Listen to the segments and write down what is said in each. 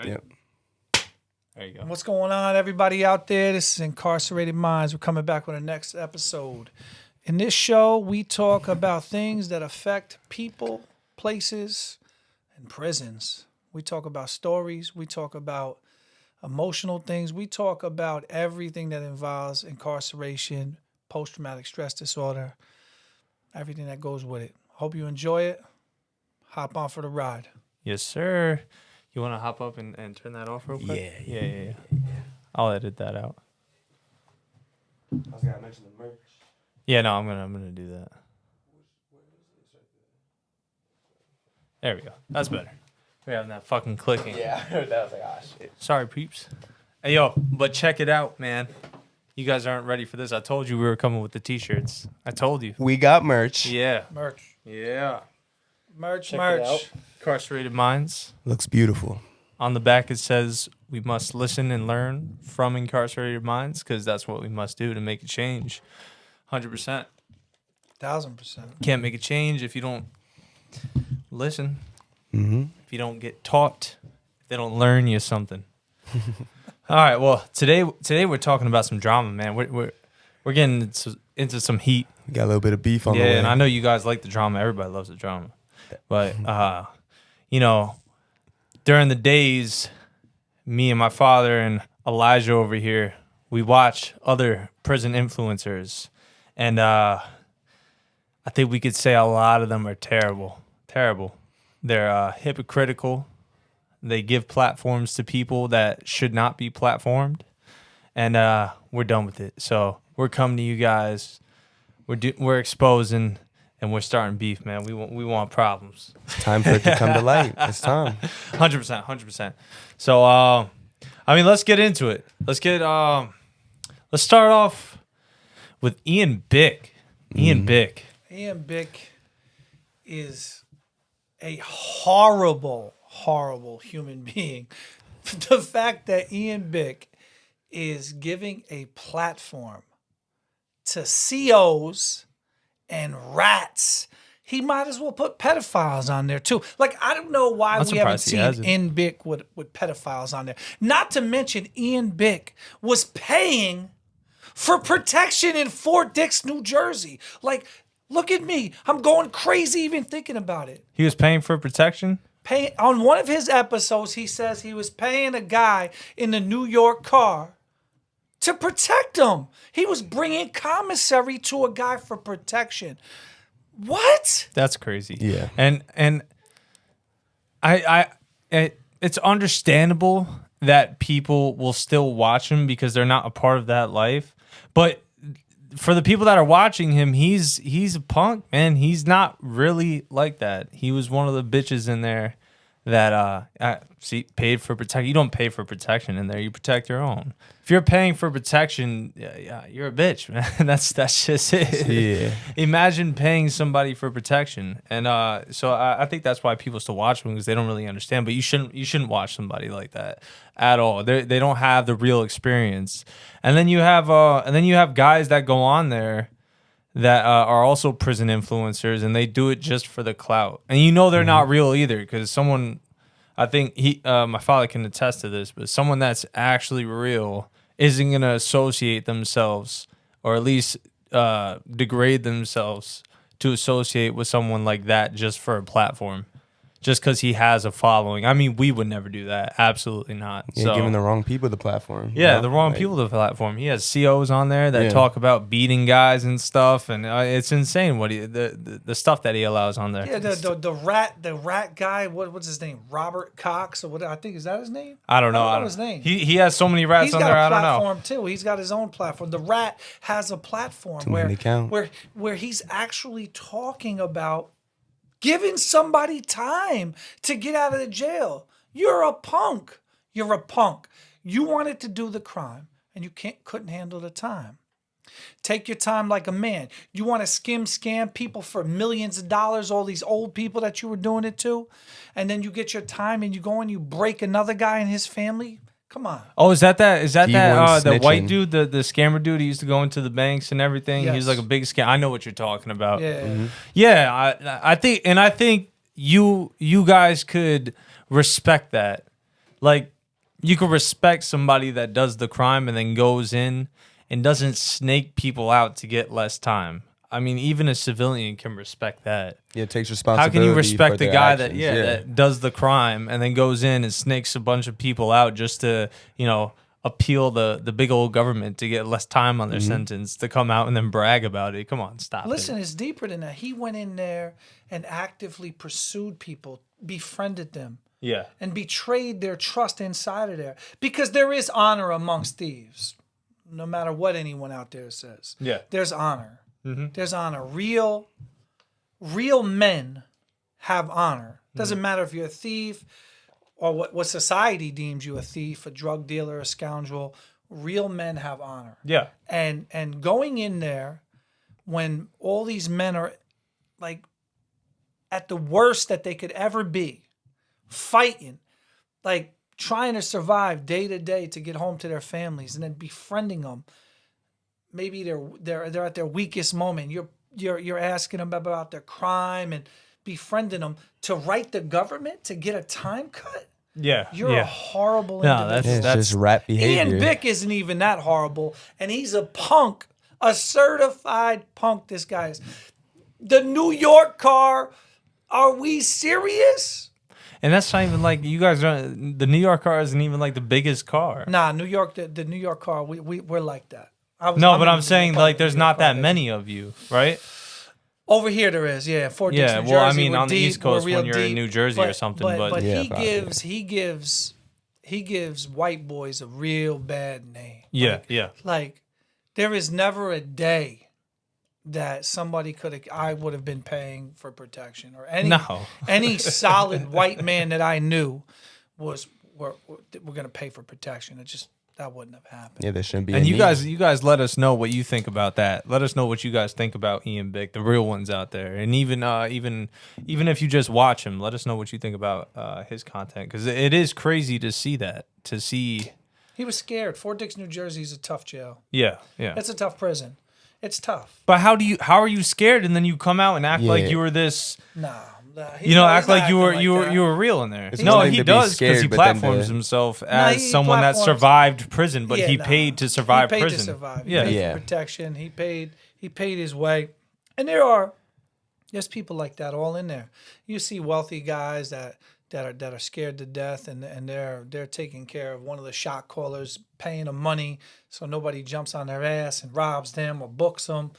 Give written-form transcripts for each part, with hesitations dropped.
Ready? Yep. There you go. What's going on, everybody out there? This is Incarcerated Minds. We're coming back with the next episode. In this show, we talk about things that affect people, places, and prisons. We talk about stories. We talk about emotional things. We talk about everything that involves incarceration, post-traumatic stress disorder, everything that goes with it. Hope you enjoy it. Hop on for the ride. Yes, sir. You want to hop up and turn that off real quick? Yeah. I'll edit that out. I was gonna mention the merch. Yeah, no, I'm gonna do that. There we go. That's better. We're having that fucking clicking. Yeah, I heard that. I was like, ah, shit. Sorry, peeps. Hey, yo, but check it out, man. You guys aren't ready for this. I told you we were coming with the t-shirts. I told you. We got merch. Yeah. Merch. Yeah. Merch. Check it out. Incarcerated Minds. Looks beautiful. On the back, it says we must listen and learn from incarcerated minds because that's what we must do to make a change. 100%. 1000%. Can't make a change if you don't listen. Mm-hmm. If you don't get taught, if they don't learn you something. All right. Well, today we're talking about some drama, man. We're getting into some heat. We got a little bit of beef on the way. Yeah, and I know you guys like the drama. Everybody loves the drama. But during the days, me and my father and Elijah over here, we watch other prison influencers, and I think we could say a lot of them are terrible. They're hypocritical. They give platforms to people that should not be platformed, and we're done with it. So we're coming to you guys. We're exposing, and we're starting beef, man. We want problems. Time for it to come to light. It's time. 100%. So let's get into it. Let's start off with Ian Bick. Ian Bick is a horrible human being. The fact that Ian Bick is giving a platform to COs and rats, he might as well put pedophiles on there too. Like, I don't know why we haven't seen Ian Bick with pedophiles on there. Not to mention, Ian Bick was paying for protection in Fort Dix, New Jersey. Like, look at me. I'm going crazy even thinking about it. He was paying for protection? On one of his episodes, he says he was paying a guy in the New York car to protect him. He was bringing commissary to a guy for protection. What? That's crazy. Yeah. And it's understandable that people will still watch him because they're not a part of that life. But for the people that are watching him, he's a punk, man. He's not really like that. He was one of the bitches in there that paid for protection. You don't pay for protection in there. You protect your own. If you're paying for protection, yeah, you're a bitch, man. That's just it. Yeah. Imagine paying somebody for protection, and so I think that's why people still watch them because they don't really understand. But you shouldn't watch somebody like that at all. They don't have the real experience. And then you have guys that go on there that are also prison influencers, and they do it just for the clout. And they're not real either, because someone, I think my father can attest to this, but someone that's actually real isn't going to associate themselves, or at least degrade themselves to associate with someone like that just for a platform. Just because he has a following. I mean, we would never do that. Absolutely not. Yeah, giving the wrong people the platform. Yeah, the wrong people the platform. He has COs on there that talk about beating guys and stuff, and it's insane what the stuff that he allows on there. Yeah, the rat guy. What's his name? Robert Cox or what? I think, is that his name? I don't know. I don't know his name. He has so many rats on there. I don't know. He's got a platform too. He's got his own platform. The rat has a platform where he's actually talking about giving somebody time to get out of the jail. You're a punk. You wanted to do the crime, and you couldn't handle the time. Take your time like a man. You want to scam people for millions of dollars, all these old people that you were doing it to, and then you get your time and you go and you break another guy and his family? Come on. Oh, is that the snitching. white dude, the scammer dude? He used to go into the banks and everything. Yes. He's like a big scam. I know what you're talking about. Yeah. Mm-hmm. Yeah, I think you guys could respect that. like you can respect somebody that does the crime and then goes in and doesn't snake people out to get less time. I mean, even a civilian can respect that. Yeah, it takes How responsibility. can you respect for the their guy actions. that does the crime and then goes in and snakes a bunch of people out just to, appeal the big old government to get less time on their sentence to come out and then brag about it? Come on, stop Listen, it. it's deeper than that. He went in there and actively pursued people, befriended them, Yeah. and betrayed their trust inside of there. Because there is honor amongst thieves, no matter what anyone out there says. Yeah. There's honor. There's honor. Real men have honor. Doesn't matter if you're a thief or what society deems you a thief, a drug dealer, a scoundrel. Real men have honor. Yeah. And going in there when all these men are like at the worst that they could ever be, fighting, like trying to survive day to day to get home to their families, and then befriending them. Maybe they're at their weakest moment. You're asking them about their crime and befriending them to write the government to get a time cut. Yeah. You're a horrible No, individual. Yeah, it's That's- just rat behavior. Ian Bick isn't even that horrible, and he's a punk, a certified punk. This guy is. The New York car. Are we serious? And that's not even like you guys are. The New York car isn't even like the biggest car. Nah, New York. The New York car. We're like that. No, but in I'm the saying part like of the there's New York not that car. many of you, right? Over here there is, yeah. Fort Dix, Yeah, New well, I Jersey, mean, we're on the deep, East Coast we're when real you're in deep. New Jersey or something, but- Yeah, he gives white boys a real bad name. Yeah, yeah. Like there is never a day that somebody I would have been paying for protection, or any solid white man that I knew we're going to pay for protection. That wouldn't have happened. Yeah, there shouldn't be. And a you need. guys let us know what you think about that. Let us know what you guys think about Ian Bick, the real ones out there. And even if you just watch him, let us know what you think about his content, because it is crazy to see that. He was scared. Fort Dix, New Jersey is a tough jail. Yeah. It's a tough prison. It's tough. But how are you scared and then you come out and act like Yeah. you were this, Nah. act like you were real in there. It's No, one thing he to be does, because he scared, but then platforms to- himself as he someone that platforms- survived prison, but Yeah, he nah. paid to survive He paid prison. to survive. He Yeah. paid Yeah. for protection. He paid his way. And there's people like that all in there. You see wealthy guys that are scared to death, and they're taking care of one of the shot callers, paying them money so nobody jumps on their ass and robs them or books them.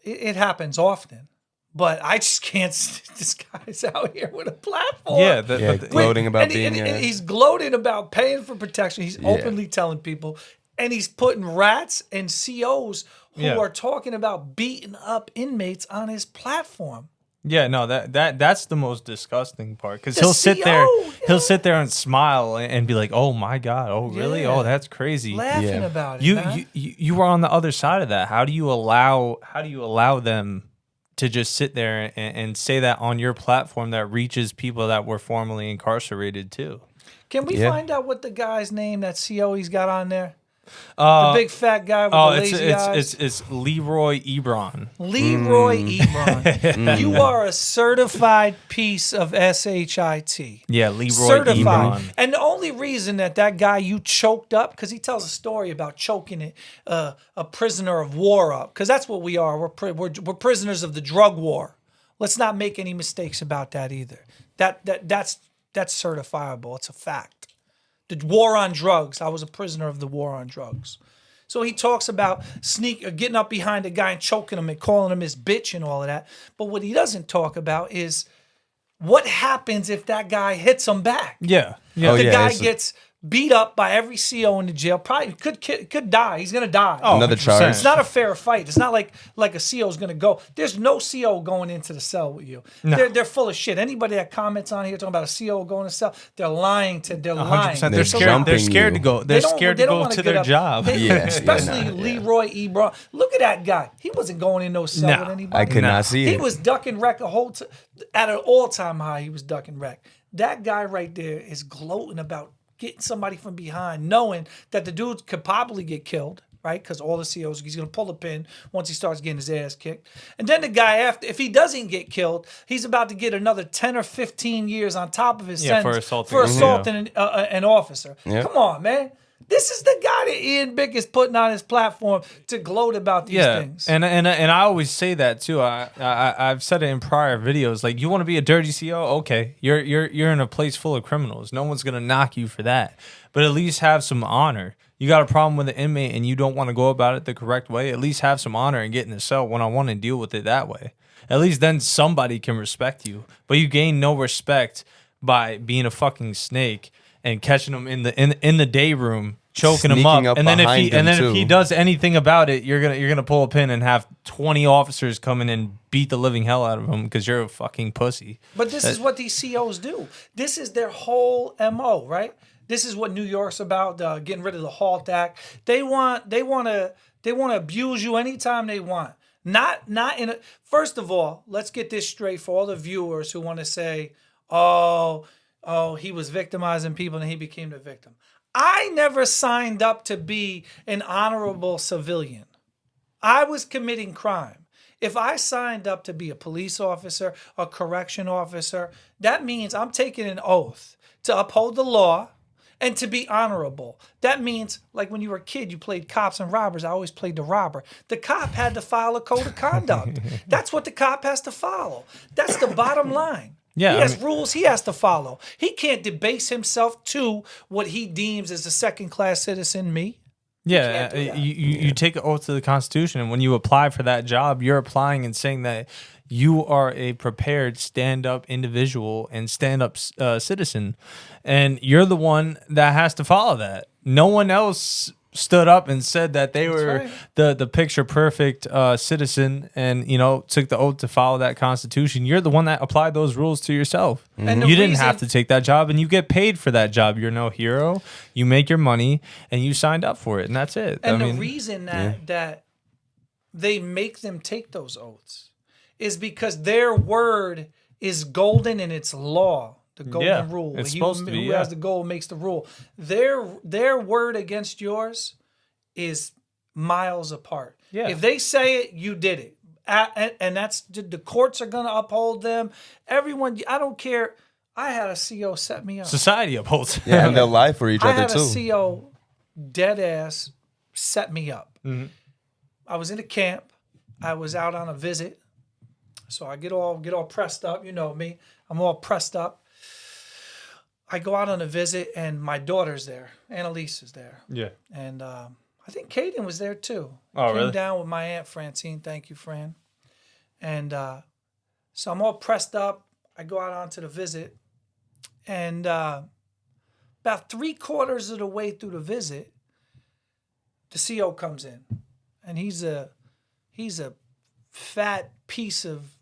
It happens often. But I just can't. This guy's out here with a platform. Yeah, gloating about and being. he's gloating about paying for protection. He's openly telling people, and he's putting rats and COs who are talking about beating up inmates on his platform. Yeah, no, that's the most disgusting part, because The he'll sit there, CO, he'll sit there and smile and be like, "Oh my god, oh really? Yeah. Oh, that's crazy." Laughing Yeah. about it. Man. You were on the other side of that. How do you allow them to just sit there and say that on your platform that reaches people that were formerly incarcerated too? Can we Yeah. find out what the guy's name, that CO he's got on there? The big fat guy with the lazy eyes. it's Leroy Ebron. Leroy Ebron. You are a certified piece of SHIT. Yeah, Leroy Certified. Ebron. And the only reason that guy you choked up, because he tells a story about choking a prisoner of war up, because that's what we are. We're prisoners of the drug war. Let's not make any mistakes about that either. That's certifiable. It's a fact. The war on drugs. I was a prisoner of the war on drugs. So he talks about getting up behind a guy and choking him and calling him his bitch and all of that. But what he doesn't talk about is what happens if that guy hits him back. Yeah. Oh, The yeah, guy it's- gets beat up by every CO in the jail. Probably could die. He's gonna die. Oh, Another 100%. charge. It's not a fair fight. It's not like a CO is going to go. There's no CO going into the cell with you. No. They're full of shit. Anybody that comments on here talking about a CO going to cell, they're lying. They're 100%. lying. They're They're scared. jumping They're scared to you. go. They're scared to go wanna to get their up. job. Especially yeah. Leroy Ebron. Look at that guy. He wasn't going in no cell No, with anybody. I could Nah. not see He it. was ducking wreck at an all-time high. He was ducking wreck. That guy right there is gloating about getting somebody from behind, knowing that the dude could probably get killed, right? Because all the COs, he's going to pull the pin once he starts getting his ass kicked. And then the guy after, if he doesn't get killed, he's about to get another 10 or 15 years on top of his sentence for assaulting an officer. Yeah. Come on, man. This is the guy that Ian Bick is putting on his platform to gloat about these things. And I always say that too. I've said it in prior videos. Like, you want to be a dirty CO? Okay, you're in a place full of criminals. No one's gonna knock you for that. But at least have some honor. You got a problem with an inmate and you don't want to go about it the correct way. At least have some honor and get in the cell one-on-one and deal with it that way. At least then somebody can respect you. But you gain no respect by being a fucking snake and catching him in the day room, choking him up, and then if he does anything about it, you're gonna pull a pin and have 20 officers come in and beat the living hell out of him because you're a fucking pussy. But this is what these COs do. This is their whole MO, right? This is what New York's about, getting rid of the HALT Act. They want to abuse you anytime they want. Not in a. First of all, let's get this straight for all the viewers who want to say, oh, he was victimizing people and he became the victim. I never signed up to be an honorable civilian. I was committing crime. If I signed up to be a police officer, a correction officer, that means I'm taking an oath to uphold the law and to be honorable. That means, like when you were a kid, you played cops and robbers. I always played the robber. The cop had to file a code of conduct. That's what the cop has to follow. That's the bottom line. Yeah, he has rules he has to follow. He can't debase himself to what he deems as a second-class citizen, me. Yeah, you take an oath to the Constitution, and when you apply for that job, you're applying and saying that you are a prepared stand-up individual and stand-up citizen, and you're the one that has to follow that. No one else stood up and said that they were the picture perfect citizen and, you know, took the oath to follow that Constitution. You're the one that applied those rules to yourself. And you didn't have to take that job, and you get paid for that job. You're no hero. You make your money and you signed up for it, and that's it. And the reason that they make them take those oaths is because their word is golden in its law. The golden rule. It's supposed to be, who has the gold makes the rule. Their word against yours is miles apart. Yeah. If they say it, you did it. And that's the courts are going to uphold them. Everyone, I don't care. I had a CO set me up. Society upholds. Yeah, and they'll lie for each other too. I had a CO dead ass set me up. Mm-hmm. I was in a camp. I was out on a visit. So I get all pressed up. You know me. I'm all pressed up. I go out on a visit, and my daughter's there. Annalise is there. Yeah. And I think Caden was there, too. Oh, Came really? down with my Aunt Francine. Thank you, Fran. And so I'm all pressed up. I go out onto the visit. And about 3/4 of the way through the visit, the CO comes in. And he's a fat piece of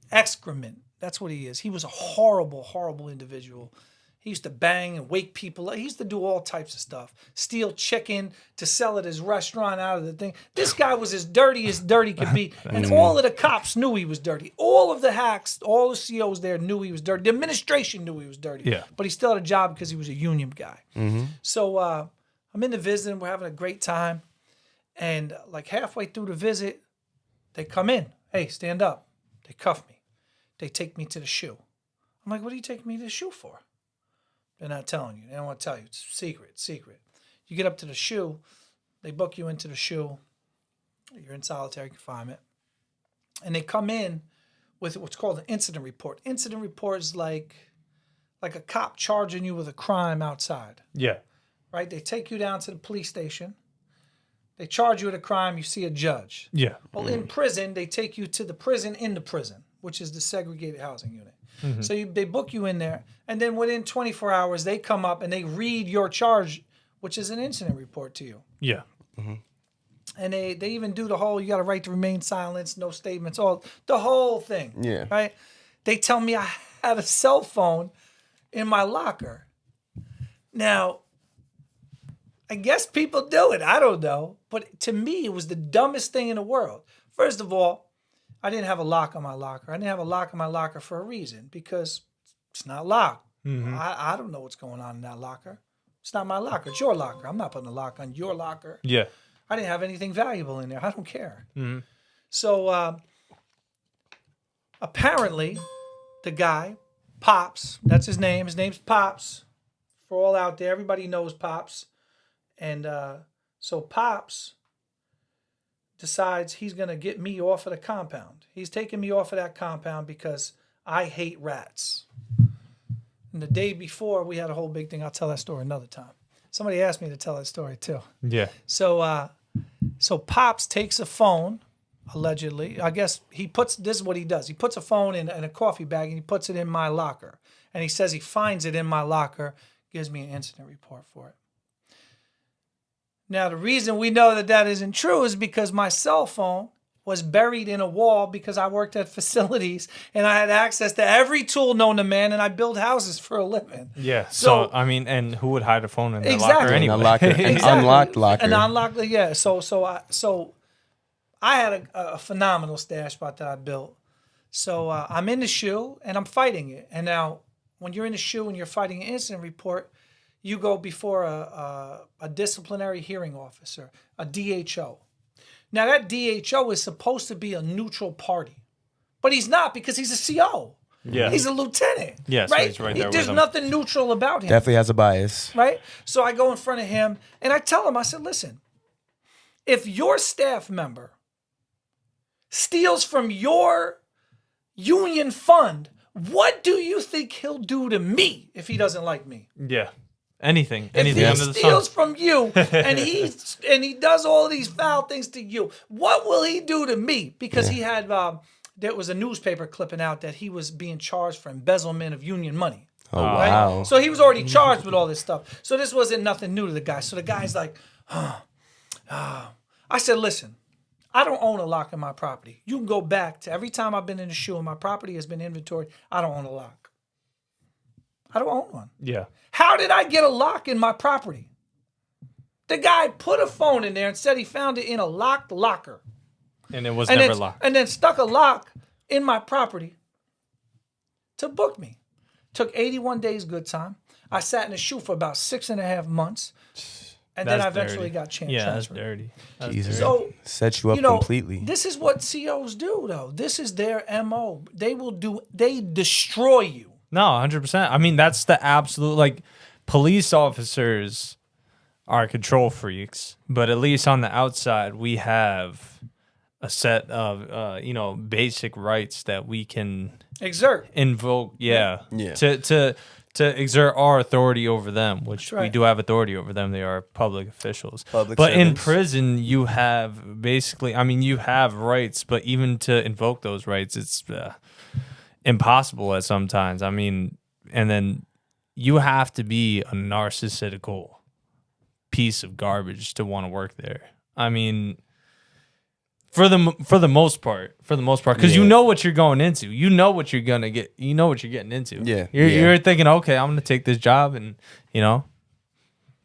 excrement. That's what he is. He was a horrible, horrible individual. He used to bang and wake people up. He used to do all types of stuff. Steal chicken to sell at his restaurant out of the thing. This guy was as dirty could be. And all of the cops knew he was dirty. All of the hacks, all the COs there knew he was dirty. The administration knew he was dirty. Yeah. But he still had a job because he was a union guy. Mm-hmm. So I'm in the visit, and we're having a great time. And like halfway through the visit, they come in. Hey, stand up. They cuff me. They take me to the shoe. I'm like, what are you taking me to the shoe for? They're not telling you. They don't want to tell you. It's secret. You get up to the shoe. They book you into the shoe. You're in solitary confinement. And they come in with what's called an incident report. Incident report is like a cop charging you with a crime outside. Yeah. Right? They take you down to the police station. They charge you with a crime. You see a judge. Yeah. Well, in prison, they take you to the prison in the prison, which is the segregated housing unit. Mm-hmm. So they book you in there, and then within 24 hours, they come up and they read your charge, which is an incident report to you. Yeah. Mm-hmm. And they even do the whole, you got a right to remain silent, no statements, all the whole thing. Yeah. Right? They tell me I had a cell phone in my locker. Now, I guess people do it. I don't know. But to me, it was the dumbest thing in the world. First of all, I didn't have a lock on my locker. I didn't have a lock on my locker for a reason, because it's not locked. Mm-hmm. I don't know what's going on in that locker. It's not my locker. It's your locker. I'm not putting a lock on your locker. Yeah. I didn't have anything valuable in there. I don't care. So apparently, the guy, Pops, that's his name. His name's Pops. For all out there, everybody knows Pops. And so Pops decides he's going to get me off of the compound. He's taking me off of that compound because I hate rats. And the day before, we had a whole big thing. I'll tell that story another time. Somebody asked me to tell that story too. Yeah. So Pops takes a phone, allegedly. I guess this is what he does. He puts a phone in a coffee bag and he puts it in my locker. And he says he finds it in my locker, gives me an incident report for it. Now, the reason we know that isn't true is because my cell phone was buried in a wall because I worked at facilities and I had access to every tool known to man, and I build houses for a living. Yeah. So I mean, and who would hide a phone in their Exactly. locker anyway? An unlocked locker. An unlocked, yeah. So I had a phenomenal stash spot that I built. So I'm in the shoe and I'm fighting it. And now, when you're in the shoe and you're fighting an incident report, you go before a disciplinary hearing officer, a DHO. Now, that DHO is supposed to be a neutral party, but he's not because he's a CO. Yeah. He's a lieutenant. Yeah, so right? he's right there with There's him. nothing neutral about him. Definitely has a bias. Right? So I go in front of him and I tell him, I said, listen, if your staff member steals from your union fund, what do you think he'll do to me if he doesn't like me? Yeah. Anything If he under the sun. steals from you and he does all these foul things to you, what will he do to me? Because he had there was a newspaper clipping out that he was being charged for embezzlement of union money. Oh, Right? wow. So he was already charged with all this stuff. So this wasn't nothing new to the guy. So the guy's like, I said, listen, I don't own a lock in my property. You can go back to every time I've been in the shoe and my property has been inventoried. I don't own a lock. I don't own one. Yeah. How did I get a lock in my property? The guy put a phone in there and said he found it in a locked locker. And it was never locked. And then stuck a lock in my property to book me. Took 81 days good time. I sat in the shoe for about 6.5 months. And then I eventually got transferred. Yeah, that's dirty. That's Jesus. dirty. So, Set you up you know, completely. this is what COs do, though. This is their MO. They destroy you. No, 100%. I mean, that's the absolute, like, police officers are control freaks, but at least on the outside, we have a set of, basic rights that we can Exert. invoke. Yeah. Yeah. To exert our authority over them, which right. we do have authority over them. They are public officials. Public but in servants. prison, you have basically, I mean, you have rights, but even to invoke those rights, it's impossible at sometimes. I mean, and then you have to be a narcissistical piece of garbage to want to work there. I mean, for the most part, because you know what you're going into. You know what you're gonna get. You know what you're getting into. Yeah, You're thinking, okay, I'm gonna take this job, and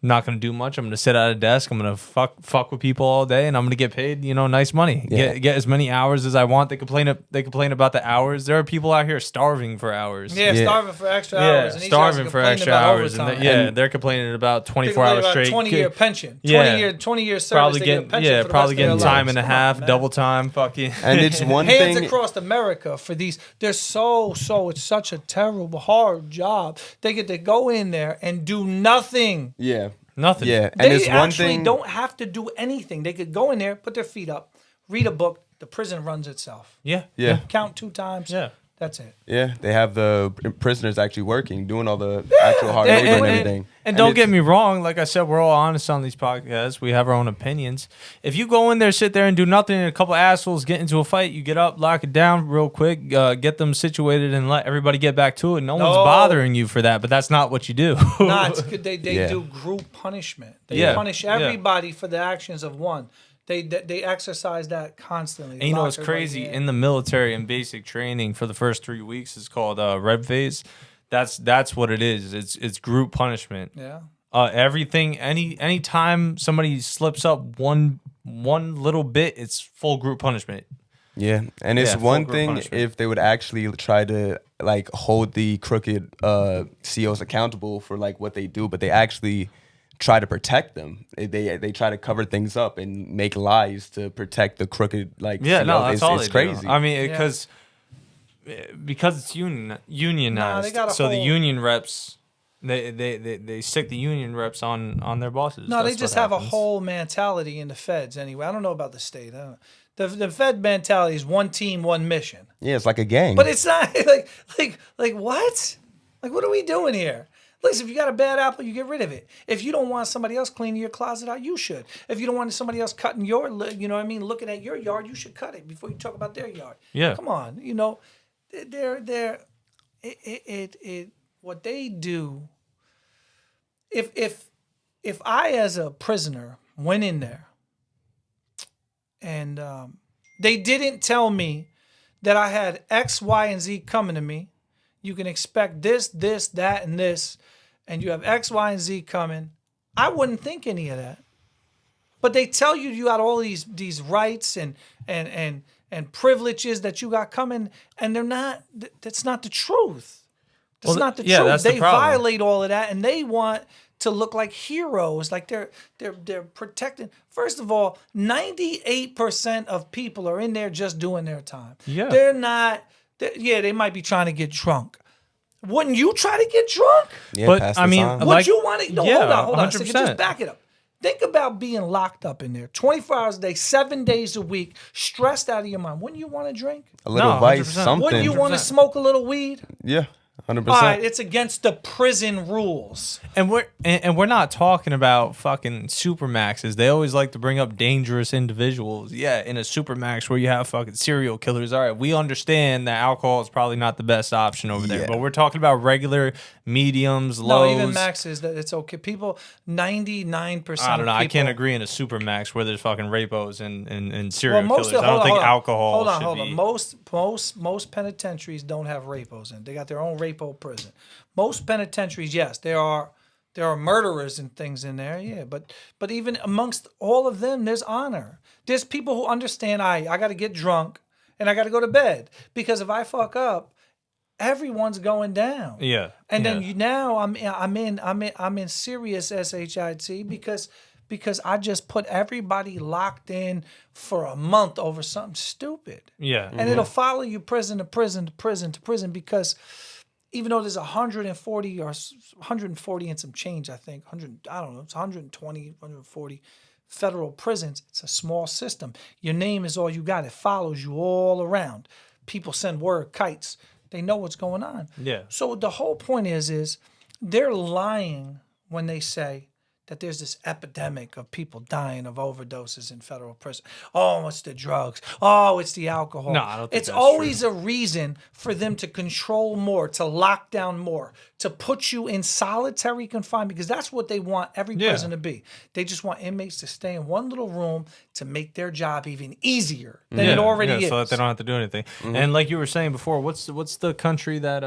not gonna do much. I'm gonna sit at a desk. I'm gonna fuck with people all day, and I'm gonna get paid, nice money. Yeah. Get as many hours as I want. They complain about the hours. There are people out here starving for hours. Yeah, Yeah. starving for extra hours. And these guys starving are for complaining extra about hours, overtime. and they're complaining about 24 Complaining hours about straight. 20-year pension. Yeah. 20 year service. Probably they get a getting pension for the probably rest of getting their time lives. and a Come half, on, man. double time, fucking. And it's one Hands thing. across America for these. They're so it's such a terrible, hard job. They get to go in there and do nothing. Yeah. Nothing. Yeah. And They it's one actually thing. don't have to do anything. They could go in there, put their feet up, read a book. The prison runs itself. Yeah. Yeah. Count 2 times. Yeah. That's it. Yeah. They have the prisoners actually working, doing all the actual hard labor and everything. And don't it's- get me wrong, like I said, we're all honest on these podcasts. We have our own opinions. If you go in there, sit there, and do nothing, and a couple assholes get into a fight, you get up, lock it down real quick, get them situated, and let everybody get back to it. No one's bothering you for that, but that's not what you do. Nah, it's good. They Yeah. do group punishment. They Yeah. punish Yeah. everybody for the actions of one. They exercise that constantly. And Lock it's everybody crazy. in. In the military and basic training for the first 3 weeks is called Red Phase. That's what it is. It's group punishment. Yeah. Everything any time somebody slips up one little bit, it's full group punishment. Yeah, and it's Yeah, full one group thing punishment. if they would actually try to hold the crooked COs accountable for what they do, but they actually try to protect them. They try to cover things up and make lies to protect the crooked. Like, Yeah, no, that's all it's they do. crazy. I mean, because it's unionized, got a so the whole- union reps. They stick the union reps on their bosses. No, they That's just what have a happens. whole mentality in the feds anyway. I don't know about the state. I don't know. The Fed mentality is one team, one mission. Yeah, it's like a gang. But it's not like what? Like what are we doing here? Listen, if you got a bad apple, you get rid of it. If you don't want somebody else cleaning your closet out, you should. If you don't want somebody else cutting your, you know what I mean, looking at your yard, you should cut it before you talk about their yard. Yeah. Come on, what they do. If I as a prisoner went in there and they didn't tell me that I had X, Y, and Z coming to me, you can expect this, that, and this, and you have X, Y, and Z coming, I wouldn't think any of that. But they tell you got all these rights and privileges that you got coming, and they're not. That's not the truth. That's not the truth. That's the They problem. violate all of that, and they want to look like heroes, like they're protecting. First of all, 98% of people are in there just doing their time. Yeah. They're not. They might be trying to get drunk. Wouldn't you try to get drunk? yeah, but, pass I the mean, time. Would like- you want to? No, yeah, hold on a second. 100%. Just back it up. Think about being locked up in there 24 hours a day, 7 days a week, stressed out of your mind. Wouldn't you want to drink? a little No, vice, 100%. something. Wouldn't you want to 100%. smoke a little weed? Yeah, 100%. All right, it's against the prison rules. And we're not talking about fucking supermaxes. They always like to bring up dangerous individuals. Yeah, in a supermax where you have fucking serial killers. All right, we understand that alcohol is probably not the best option over there, Yeah. but we're talking about regular mediums, No, lows. even max is that it's okay. People, 99%. I don't know. Of I people, can't agree in a supermax where there's fucking rapos and serial Well, most killers. of I don't think hold on, alcohol should hold be. on. Most penitentiaries don't have rapos in. They got their own rapo prison. Most penitentiaries, yes, there are murderers and things in there, yeah. But even amongst all of them, there's honor. There's people who understand. I got to get drunk and I got to go to bed because if I fuck up, everyone's going down. Yeah. And yeah. then now I'm in serious shit because I just put everybody locked in for a month over something stupid. Yeah. And it'll follow you prison to prison to prison to prison because even though there's 140 or 140 and some change, I think, 100, I don't know, it's 120, 140 federal prisons. It's a small system. Your name is all you got. It follows you all around. People send word, kites. They know what's going on. Yeah. So the whole point is they're lying when they say that there's this epidemic of people dying of overdoses in federal prison. Oh, it's the drugs. Oh, it's the alcohol. No, I don't think it's that's always a reason for them to control more, to lock down more, to put you in solitary confinement because that's what they want every Yeah. prison to be. They just want inmates to stay in one little room to make their job even easier than it already is. So that they don't have to do anything. And like you were saying before, what's the country that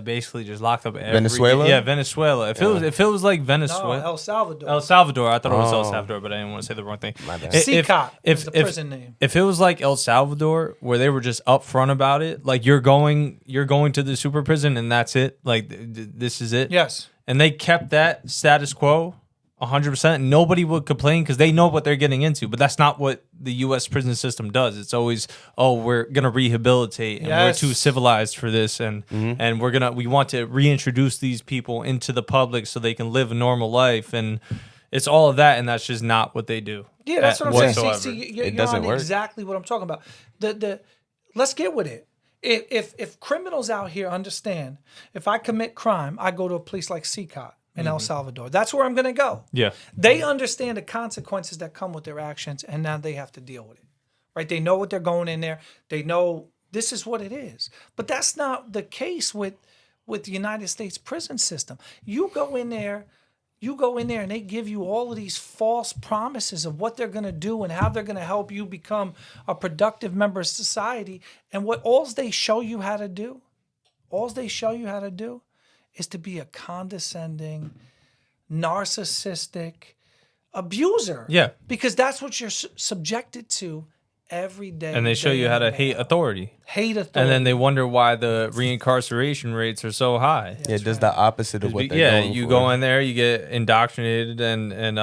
basically just locked up every Venezuela? Yeah, Venezuela. If it was like No, Venezuela, El Salvador. El Salvador. I thought it was El Oh. Salvador, but I didn't want to say the wrong thing. My bad. CCOT is the prison name. If it was like El Salvador, where they were just upfront about it, like you're going to the super prison and that's it. Like this is it. Yes. And they kept that status quo 100%. Nobody would complain because they know what they're getting into. But that's not what the U.S. prison system does. It's always, oh, we're gonna rehabilitate and Yes. we're too civilized for this, and we want to reintroduce these people into the public so they can live a normal life, and it's all of that, and that's just not what they do. Yeah, that's what I'm saying. whatsoever. See, you're doesn't on work. exactly what I'm talking about. Let's get with it. If criminals out here understand, if I commit crime, I go to a place like CCOT in El Salvador. That's where I'm going to go. Yeah. They understand the consequences that come with their actions, and now they have to deal with it. Right? They know what they're going in there. They know this is what it is. But that's not the case with the United States prison system. You go in there and they give you all of these false promises of what they're going to do and how they're going to help you become a productive member of society. And what all they show you how to do is to be a condescending, narcissistic abuser. Yeah. Because that's what you're subjected to every day. And they show day you in how to and day hate out. authority. Hate authority. And then they wonder why the reincarceration rates are so high. Yeah, it does the opposite of what they're going you for. go in there, you get indoctrinated and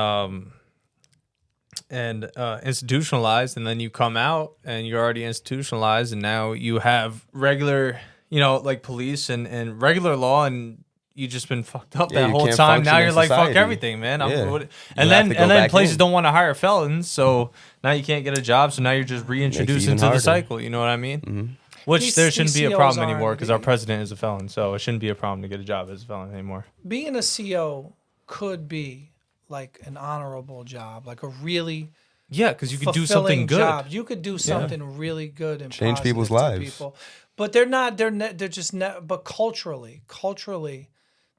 institutionalized, and then you come out and you're already institutionalized, and now you have regular, like police and regular law, and you just been fucked up Yeah, that you whole can't time. function Now in you're like, fuck society. everything, man. Yeah. And You then have to go back places in. don't want to hire felons, so now you can't get a job. So now you're just reintroduced even into the harder. cycle. You know what I mean? Mm-hmm. Which These- there shouldn't these be a COs problem aren't- anymore because our president is a felon, so it shouldn't be a problem to get a job as a felon anymore. Being a CO could be like an honorable job, like a really Yeah, because you could do fulfilling something good. job. You could do something really good and Change people's positive to lives. people. But they're not. They're just not. But culturally,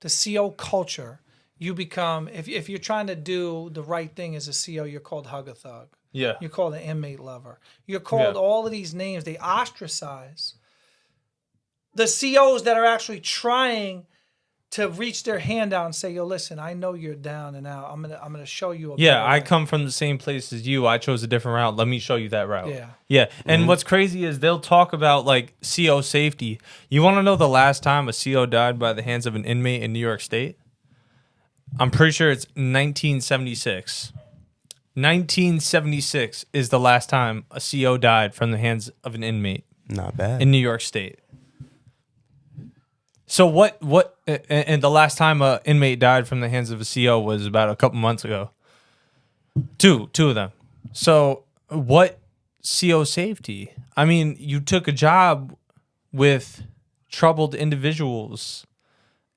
the CO culture, you become if you're trying to do the right thing as a CO, you're called hug a thug. Yeah. You're called an inmate lover. You're called Yeah. all of these names. They ostracize the COs that are actually trying to reach their hand out and say, "Yo, listen, I know you're down and out. I'm gonna show you a Yeah, better I way." come from the same place as you. I chose a different route. Let me show you that route. Yeah. Yeah. And what's crazy is they'll talk about like CO safety. You want to know the last time a CO died by the hands of an inmate in New York State? I'm pretty sure it's 1976. 1976 is the last time a CO died from the hands of an inmate Not bad. in New York State. So and the last time a inmate died from the hands of a CO was about a couple months ago. Two of them. So what CO safety? I mean, you took a job with troubled individuals,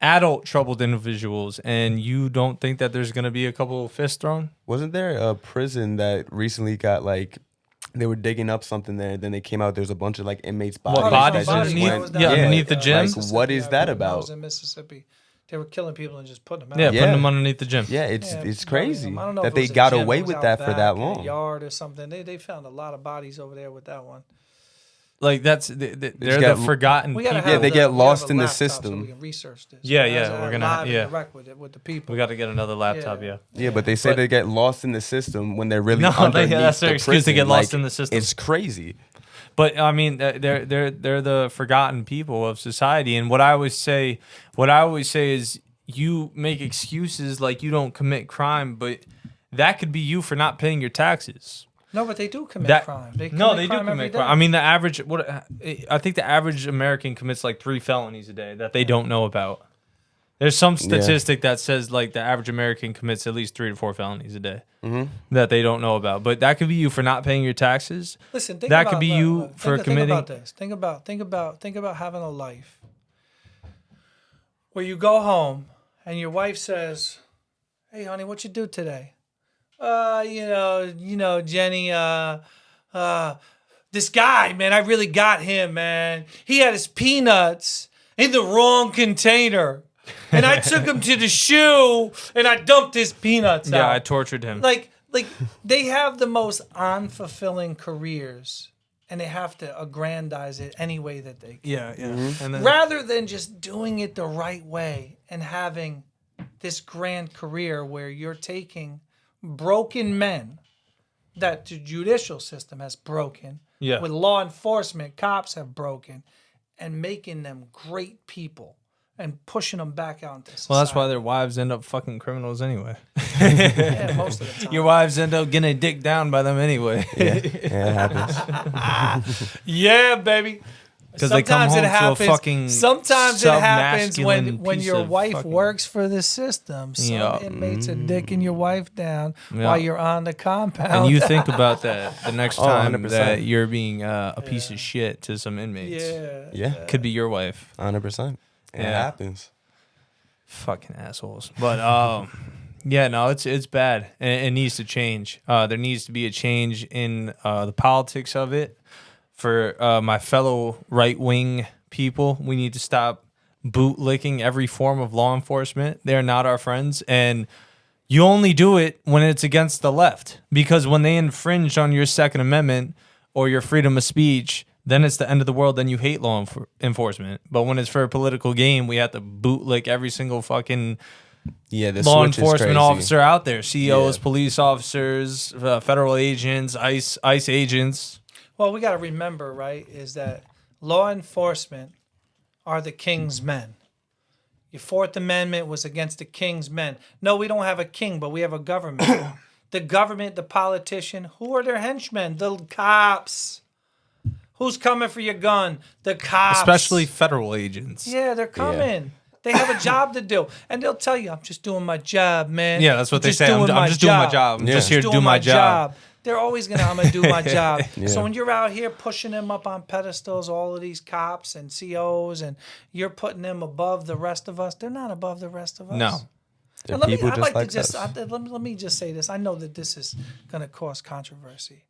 adult troubled individuals, and you don't think that there's going to be a couple of fists thrown? Wasn't there a prison that recently got like they were digging up something there, then they came out. There's a bunch of like inmates' bodies. What, that bodies just underneath- went- yeah, underneath the gym? Like, what is that I about? was in Mississippi. They were killing people and just putting them out. Yeah, Yeah. putting them underneath the gym. Yeah, it's Yeah, it's burying crazy them. I don't know that if it they was a got gym, away it was with out that for back that in a long. yard or something. They found a lot of bodies over there with that one. Like that's they're got- the forgotten We people. gotta Yeah, have they get we lost have a in the laptop so system. we can research this. Yeah, As yeah, we're gonna- live and yeah. direct with the people. We got to get another laptop. Yeah. Yeah, but they say But- they get lost in the system when they're really No, underneath that's their the excuse to prison. get lost Like, in the system. It's crazy. But I mean, they're the forgotten people of society. And what I always say is, you make excuses like you don't commit crime, but that could be you for not paying your taxes. No, but they do commit That crime. They no, commit they do crime every commit day. crime. I mean, the average I think the average American commits like 3 felonies a day that they don't know about. There's some statistic that says like the average American commits at least 3 to 4 felonies a day that they don't know about. But that could be you for not paying your taxes. Listen, think that about, could be look, you look, for think committing. about this. Think about having a life where you go home and your wife says, "Hey, honey, what you do today?" Jenny, this guy, man, I really got him, man. He had his peanuts in the wrong container. And I took him to the shoe and I dumped his peanuts out. Yeah, I tortured him. Like they have the most unfulfilling careers and they have to aggrandize it any way that they can. yeah. And then, Rather than just doing it the right way and having this grand career where you're taking broken men that the judicial system has broken, Yeah. with law enforcement, cops have broken, and making them great people and pushing them back out into society. well, that's why their wives end up fucking criminals anyway. Yeah, most of the time. Your wives end up getting a dick down by them anyway. Yeah, it happens. Yeah, baby. 'Cause they come home to a fucking Sometimes it happens submasculine when piece your of wife fucking- works for the system. Some Yeah. inmates are dicking your wife down Yeah. while you're on the compound. And you think about that the next Oh, time 100%. that you're being a piece of shit to some inmates. yeah. Yeah, Could be your wife. 100%. It Yeah. happens. Fucking assholes. But yeah, no, it's bad. And it needs to change. There needs to be a change in the politics of it. For my fellow right-wing people, we need to stop bootlicking every form of law enforcement. They're not our friends. And you only do it when it's against the left. Because when they infringe on your Second Amendment or your freedom of speech, then it's the end of the world. Then you hate law enforcement. But when it's for a political game, we have to bootlick every single fucking Yeah, the law switch is enforcement crazy. officer out there. CEOs, Yeah. police officers, federal agents, ICE agents. Well, we got to remember, right, is that law enforcement are the king's men. Your Fourth Amendment was against the king's men. No, we don't have a king, but we have a government. The government, the politician, who are their henchmen? The cops. Who's coming for your gun? The cops. Especially federal agents. Yeah, they're coming. They have a job to do. And they'll tell you, I'm just doing my job, man. Yeah, that's what they say. I'm just doing my job. I'm just here to do my job. They're always going to, I'm going to do my job. So when you're out here pushing them up on pedestals, all of these cops and COs, and you're putting them above the rest of us, they're not above the rest of us. No. They're And people I'd just like like to just, us. let me just say this. I know that this is going to cause controversy.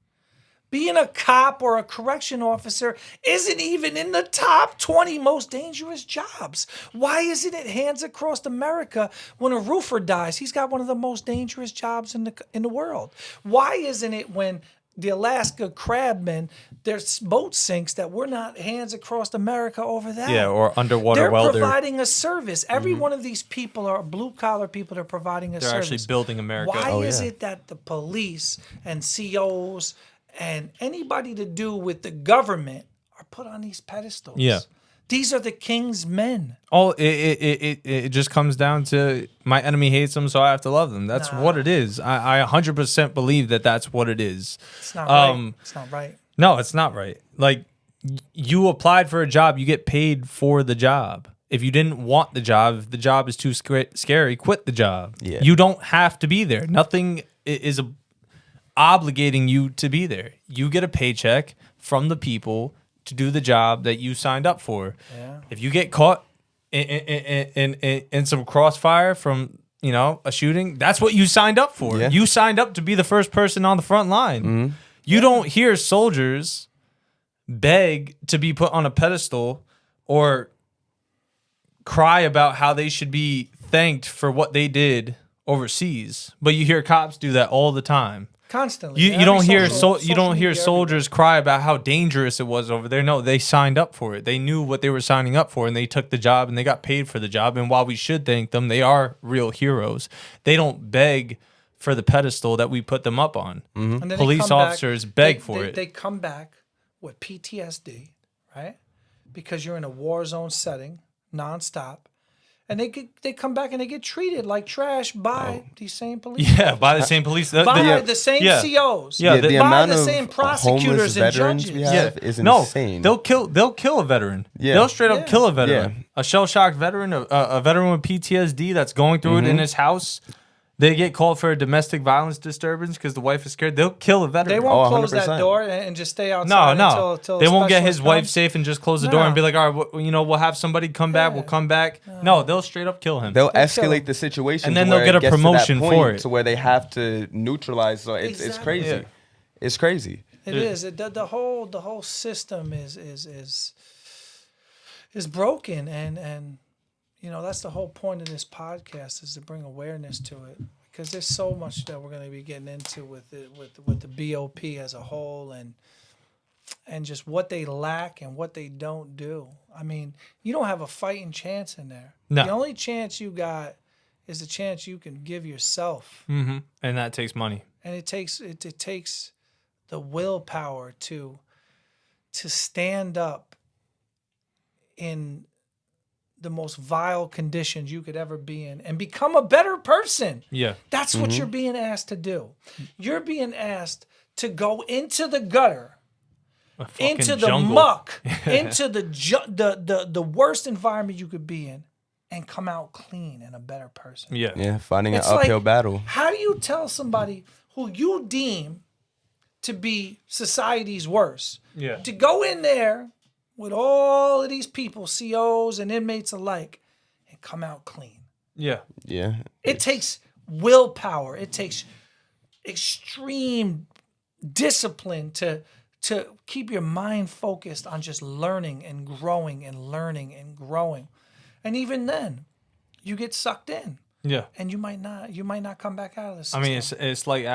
Being a cop or a correction officer isn't even in the top 20 most dangerous jobs. Why isn't it Hands Across America when a roofer dies? He's got one of the most dangerous jobs in the world. Why isn't it when the Alaska crabmen, their boat sinks, that we're not Hands Across America over that? Yeah, or underwater They're welder. providing a service. Every one of these people are blue-collar people that are providing a They're service. actually building America. Why is yeah. it that the police and COs and anybody to do with the government are put on these pedestals? Yeah. These are the king's men. Oh, it just comes down to my enemy hates them, so I have to love them. That's what it is. I 100% believe that that's what it is. It's not right. It's not right. No, it's not right. Like, you applied for a job, you get paid for the job. If you didn't want the job, if the job is too scary, quit the job. Yeah. You don't have to be there. Nothing is obligating you to be there. You get a paycheck from the people to do the job that you signed up for. Yeah. If you get caught in some crossfire from, a shooting, that's what you signed up for. Yeah. You signed up to be the first person on the front line. You don't hear soldiers beg to be put on a pedestal or cry about how they should be thanked for what they did overseas, but you hear cops do that all the time. Constantly. You don't hear social media soldiers cry about how dangerous it was over there. No, they signed up for it. They knew what they were signing up for, and they took the job and they got paid for the job. And while we should thank them, they are real heroes. They don't beg for the pedestal that we put them up on. And then they Police come back- officers beg they- for they- it. They come back with PTSD, right? Because you're in a war zone setting, nonstop. And they come back and they get treated like trash by these same police. Yeah, by the same police. By the same yeah. COs. Yeah, the by amount the of same homeless prosecutors and veterans judges. we have is no, insane. they'll kill a veteran. Yeah. They'll straight up Yeah. kill a veteran. Yeah. A shell shocked veteran, a veteran with PTSD that's going through it in his house. They get called for a domestic violence disturbance because the wife is scared. They'll kill a veteran. They won't close 100%. that door and just stay outside No. until They won't get specialist his wife comes. safe and just close the door and No. be like, all right, we'll have somebody come back. We'll come back. No, they'll straight up kill him. They'll kill escalate them. the situation, And then to they'll where get it a gets to that promotion point for it. to where they have to neutralize. So it's Exactly. crazy. Yeah. It's crazy. It is. The whole system is broken, and that's the whole point of this podcast, is to bring awareness to it, because there's so much that we're going to be getting into with the BOP as a whole, and just what they lack and what they don't do. I mean, you don't have a fighting chance in there. No. The only chance you got is the chance you can give yourself. And that takes money. And it takes the willpower to stand up in the most vile conditions you could ever be in and become a better person. Yeah. That's what you're being asked to do. You're being asked to go into the gutter, A fucking into the jungle. muck, into the worst environment you could be in, and come out clean and a better person. Yeah. Yeah, fighting It's an uphill like, battle. How do you tell somebody who you deem to be society's worst Yeah. to go in there with all of these people, COs and inmates alike, and come out clean? Yeah. Yeah, It takes willpower. It takes extreme discipline to keep your mind focused on just learning and growing and learning and growing. And even then, you get sucked in, Yeah. and you might not come back out of this. I mean, it's like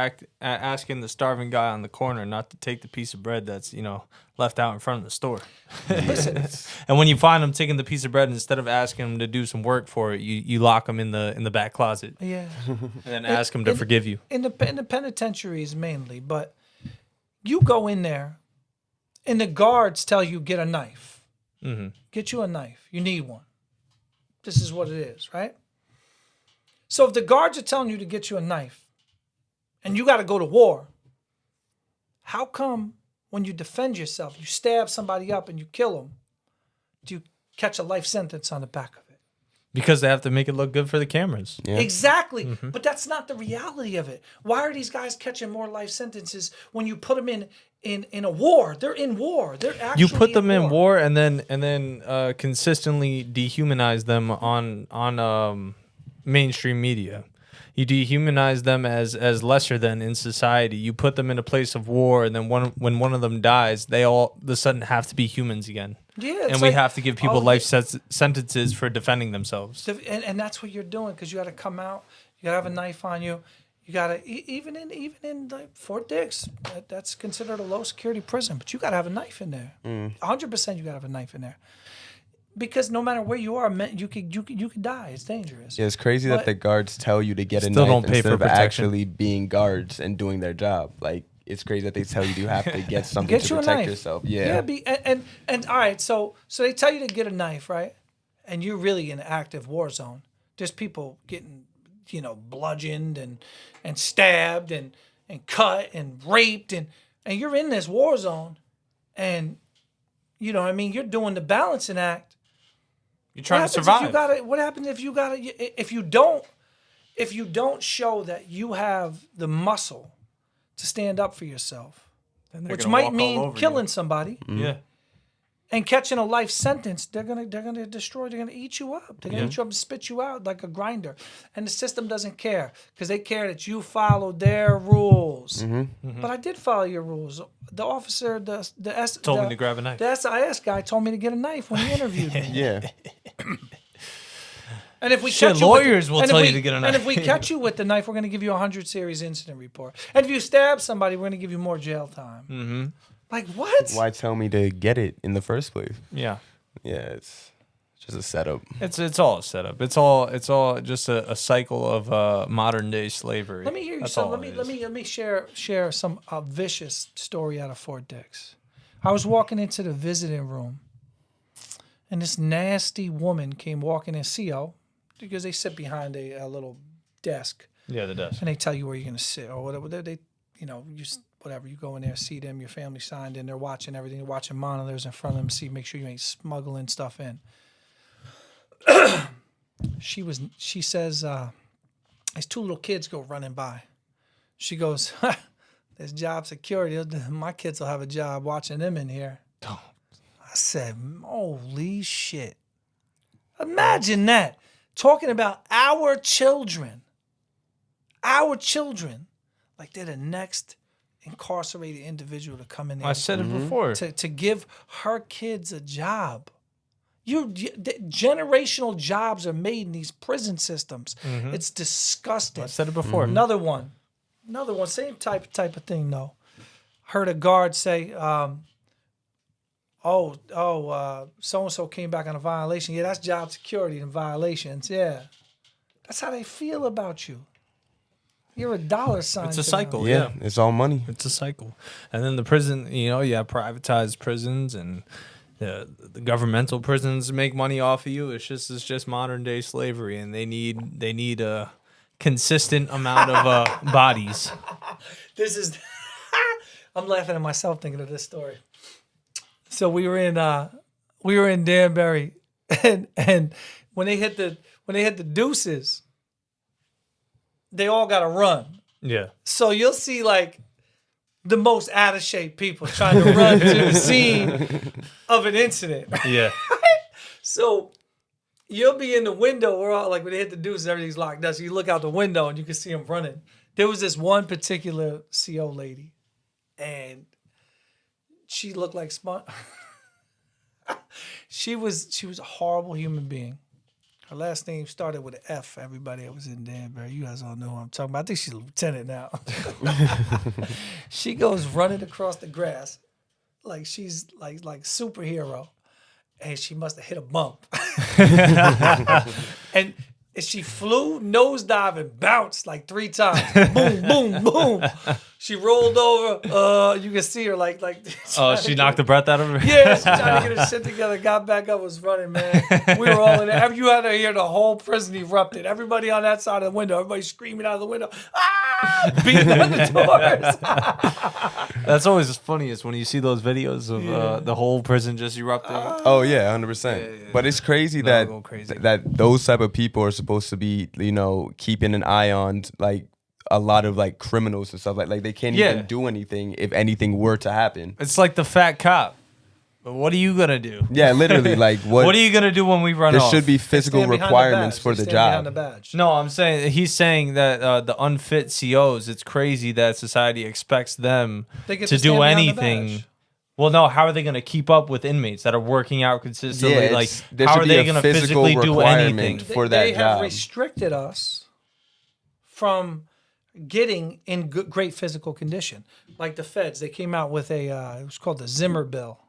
asking the starving guy on the corner not to take the piece of bread that's left out in front of the store. Listen, And when you find him taking the piece of bread, instead of asking him to do some work for it, you lock him in the back closet yeah. and then ask him to forgive you. In the penitentiaries mainly, but you go in there and the guards tell you get a knife. Mm-hmm. Get you a knife. You need one. This is what it is, right? So if the guards are telling you to get you a knife and you got to go to war, how come when you defend yourself, you stab somebody up and you kill them, do you catch a life sentence on the back of it? Because they have to make it look good for the cameras. Yeah. Exactly. But that's not the reality of it. Why are these guys catching more life sentences when you put them in a war? They're in war. They're actually You put them in war and then consistently dehumanize them on mainstream media. You dehumanize them as lesser than in society. You put them in a place of war, and then when one of them dies, they all of a sudden have to be humans again. Yeah, And we have to give people life sentences for defending themselves. And that's what you're doing, because you got to come out. You got to have a knife on you. You got to even in like Fort Dix, that's considered a low security prison, but you got to have a knife in there. 100%, you got to have a knife in there, because no matter where you are, you could die. It's dangerous. Yeah, it's crazy that the guards tell you to get a Still knife don't pay instead for of protection. actually being guards and doing their job. Like, it's crazy that they tell you have to get something Get to you a protect knife. yourself. Yeah. And all right, so they tell you to get a knife, right? And you're really in an active war zone. There's people getting, bludgeoned and stabbed and cut and raped and you're in this war zone, and you know what I mean, you're doing the balancing act. You're trying to survive. What happens if you don't show that you have the muscle to stand up for yourself, Then they're which gonna might walk all mean over killing somebody Yeah. and catching a life sentence? They're gonna destroy. They're gonna eat you up. They're gonna eat you up and spit you out like a grinder. And the system doesn't care, because they care that you follow their rules. But I did follow your rules. The officer, Told me to grab a knife. The SIS guy told me to get a knife when he interviewed me. Yeah. And if we Shit, catch you with lawyers will and if tell we- you to get a And knife. if we catch you with the knife, we're going to give you a 100 series incident report. And if you stab somebody, we're going to give you more jail time. Mm-hmm. Like, what? Why tell me to get it in the first place? Yeah. Yeah, it's just a setup. It's all a setup. It's all just a cycle of modern day slavery. Let me hear you. That's So all let it me is. share some vicious story out of Fort Dix. I was walking into the visiting room, and this nasty woman came walking in. CO, because they sit behind a little desk, Yeah, the desk. and they tell you where you're gonna sit or whatever. Whatever, you go in there, see them, your family signed in, they're watching everything, they're watching monitors in front of them, make sure you ain't smuggling stuff in. She says, these two little kids go running by. She goes, there's job security. My kids will have a job watching them in here. I said, holy shit. Imagine that. Talking about our children. Like they're the next incarcerated individual to come in there. I said it before. To give her kids a job. Generational jobs are made in these prison systems. It's disgusting. I said it before. Another one, same type of thing though. Heard a guard say, so and so came back on a violation. Yeah, that's job security and violations. Yeah, that's how they feel about you. You're a dollar sign. It's a to them. cycle. Yeah, Yeah. it's all money. It's a cycle. And then the prison, you have privatized prisons, and the governmental prisons make money off of you. It's just modern day slavery, and they need a consistent amount of bodies. This is. I'm laughing at myself thinking of this story. So we were in Danbury, and when they hit the deuces, they all got to run. Yeah. So you'll see like the most out of shape people trying to run to the scene of an incident. Yeah. So you'll be in the window. We're all like, when they hit the deuces, everything's locked up. So you look out the window and you can see them running. There was this one particular CO lady, and she looked like she was a horrible human being. Her last name started with an F. Everybody that was in Danbury, you guys all know who I'm talking about. I think she's a lieutenant now. She goes running across the grass like she's like superhero, and she must have hit a bump. And and she flew nosedive and bounced like 3 times. Boom, boom, boom. She rolled over. You can see her like. Oh, she knocked the breath out of her. Yeah, she tried to get her shit together. Got back up, was running, man. We were all in there. You had to hear the whole prison erupted. Everybody on that side of the window. Everybody screaming out of the window. Ah! Beating on the doors. That's always funniest when you see those videos of the whole prison just erupting. Oh yeah, 100%. But it's crazy that go crazy. that those type of people are supposed to be, keeping an eye on like a lot of like criminals and stuff like they can't Yeah. even do anything if anything were to happen. It's like the fat cop. But what are you gonna do? Yeah, literally, like What are you gonna do when we run there off? should be physical Stand behind the requirements badge. for They the stand behind job. the badge. No, I'm saying he's saying that the unfit COs. It's crazy that society expects them They get to to do stand behind the anything. badge. Well, no. How are they going to keep up with inmates that are working out consistently? Yeah, like, there how should are be they a going to physical physically do requirement anything? for that They have job. restricted us from getting in great physical condition. Like the feds, they came out with it was called the Zimmer Bill,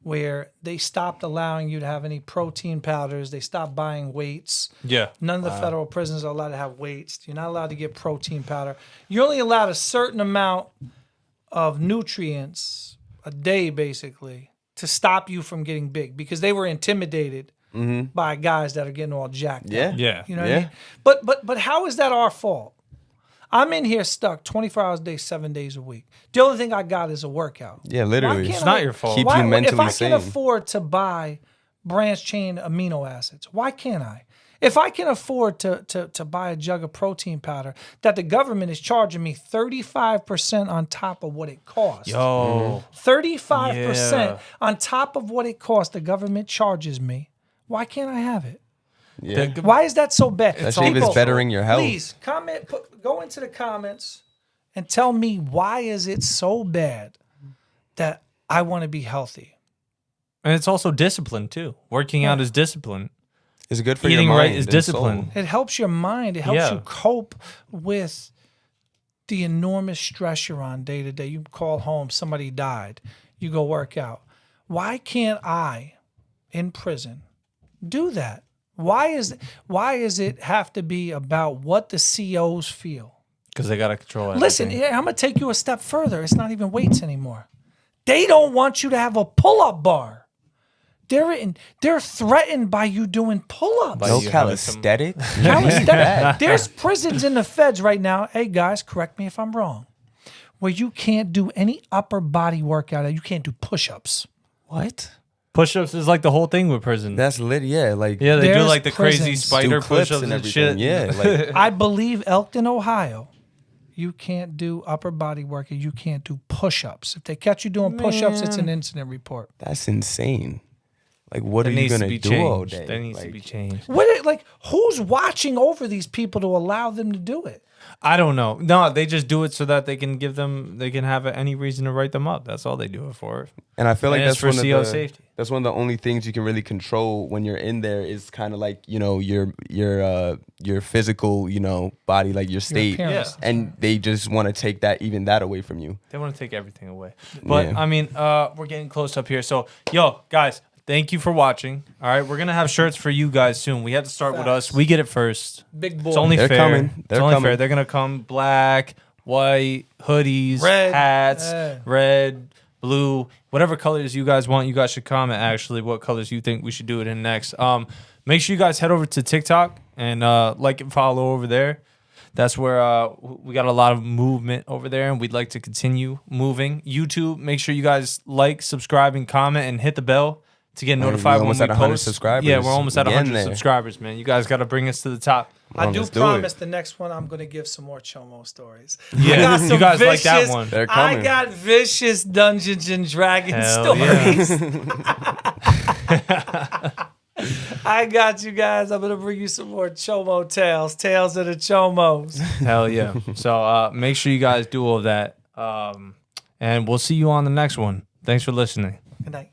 where they stopped allowing you to have any protein powders. They stopped buying weights. Yeah. None of the federal prisons are allowed to have weights. You're not allowed to get protein powder. You're only allowed a certain amount of nutrients a day, basically, to stop you from getting big, because they were intimidated by guys that are getting all jacked Yeah. up. Yeah. You know what I mean? But how is that our fault? I'm in here stuck 24 hours a day, 7 days a week. The only thing I got is a workout. Yeah, literally. can't It's not your fault. Keep Why, you mentally if I sane. can afford to buy branch chain amino acids, why can't I? If I can afford to buy a jug of protein powder that the government is charging me 35% on top of what it costs. Yo. 35% Yeah. on top of what it costs, the government charges me. Why can't I have it? Yeah. Why is that so bad? Especially if it's People, bettering your health. Please go into the comments and tell me, why is it so bad that I want to be healthy? And it's also discipline too. Working out is discipline. It's good for Eating your right mind is and discipline. soul. It helps your mind. It helps Yeah. you cope with the enormous stress you're on day to day. You call home, somebody died. You go work out. Why can't I, in prison, do that? Why is it have to be about what the COs feel? Because they got to control it. Listen, yeah, I'm gonna take you a step further. It's not even weights anymore. They don't want you to have a pull-up bar. They're threatened by you doing pull-ups. No you having some- calisthenics. Calisthenics. There's prisons in the feds right now. Hey guys, correct me if I'm wrong. Where you can't do any upper body workout. You can't do push-ups. What? Push-ups is like the whole thing with prison. That's lit. Yeah, like Yeah, they do There's like the crazy prisons. spider do clips push-ups and and everything. shit. Yeah, like I believe Elkton, Ohio, you can't do upper body workout. You can't do push-ups. If they catch you doing push-ups, it's an incident report. that's insane. Like, what That are you needs to gonna be do all changed. day? That needs to Like, be changed. Who's watching over these people to allow them to do it? I don't know. No, they just do it so that they can have any reason to write them up. That's all they do it for. And I feel like And that's it's for one of CO the safety. that's one of the only things you can really control when you're in there is kind of like your physical body, like your state, appearance. and they just want to take that away from you. They want to take everything away. But Yeah. I mean, we're getting close up here. So, yo, guys, thank you for watching. All right, we're gonna have shirts for you guys soon. We had to start with us. We get it first. Big boy. It's only They're fair. coming. It's They're only coming. fair. They're gonna come black, white, hoodies, Red. hats, Yeah. red, blue, whatever colors you guys want. You guys should comment actually what colors you think we should do it in next. Make sure you guys head over to TikTok and like and follow over there. That's where we got a lot of movement over there, and we'd like to continue moving. YouTube, make sure you guys like, subscribe, and comment, and hit the bell to get We're notified when almost we at 100 post. subscribers. Yeah, we're almost at We're getting 100 there. subscribers, man. You guys got to bring us to the top. I Well, do let's do promise it. the next one I'm going to give some more Chomo stories. Yeah, I got you some guys like that vicious- one. They're I coming. got vicious Dungeons and Dragons Hell yeah. stories. I got you guys. I'm going to bring you some more Chomo tales. Tales of the Chomos. Hell yeah. So make sure you guys do all of that. And we'll see you on the next one. Thanks for listening. Good night.